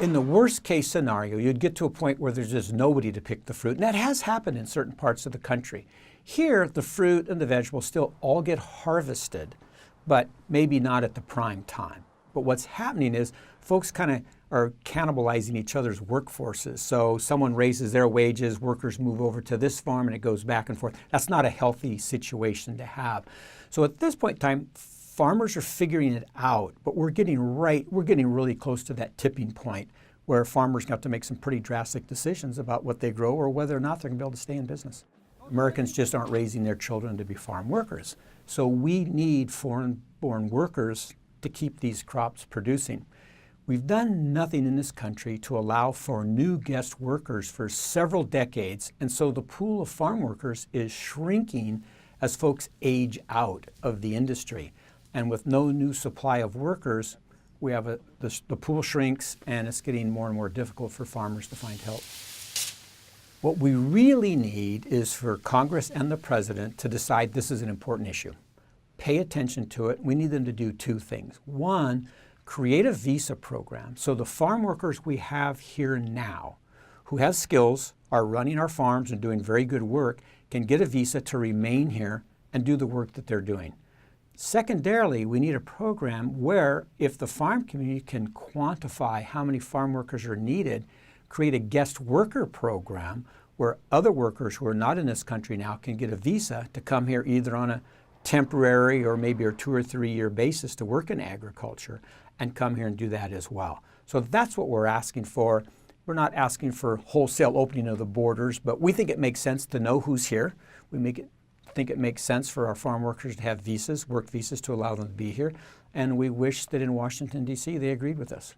In the worst case scenario, you'd get to a point where there's just nobody to pick the fruit. And that has happened in certain parts of the country. Here, the fruit and the vegetables still all get harvested, but maybe not at the prime time. But what's happening is folks kind of are cannibalizing each other's workforces. So someone raises their wages, workers move over to this farm, and it goes back and forth. That's not a healthy situation to have. So at this point in time, farmers are figuring it out, but we're getting really close to that tipping point where farmers have to make some pretty drastic decisions about what they grow or whether or not they're going to be able to stay in business. Americans just aren't raising their children to be farm workers. So we need foreign-born workers to keep these crops producing. We've done nothing in this country to allow for new guest workers for several decades, and so the pool of farm workers is shrinking as folks age out of the industry. And with no new supply of workers, we have the pool shrinks, and it's getting more and more difficult for farmers to find help. What we really need is for Congress and the President to decide this is an important issue. Pay attention to it. We need them to do two things. One, create a visa program so the farm workers we have here now who have skills, are running our farms and doing very good work, can get a visa to remain here and do the work that they're doing. Secondarily, we need a program where if the farm community can quantify how many farm workers are needed, create a guest worker program where other workers who are not in this country now can get a visa to come here either on a temporary or maybe a 2 or 3 year basis to work in agriculture and come here and do that as well. So that's what we're asking for. We're not asking for wholesale opening of the borders, but we think it makes sense to know who's here. Think it makes sense for our farm workers to have visas, work visas to allow them to be here. And we wish that in Washington, D.C., they agreed with us.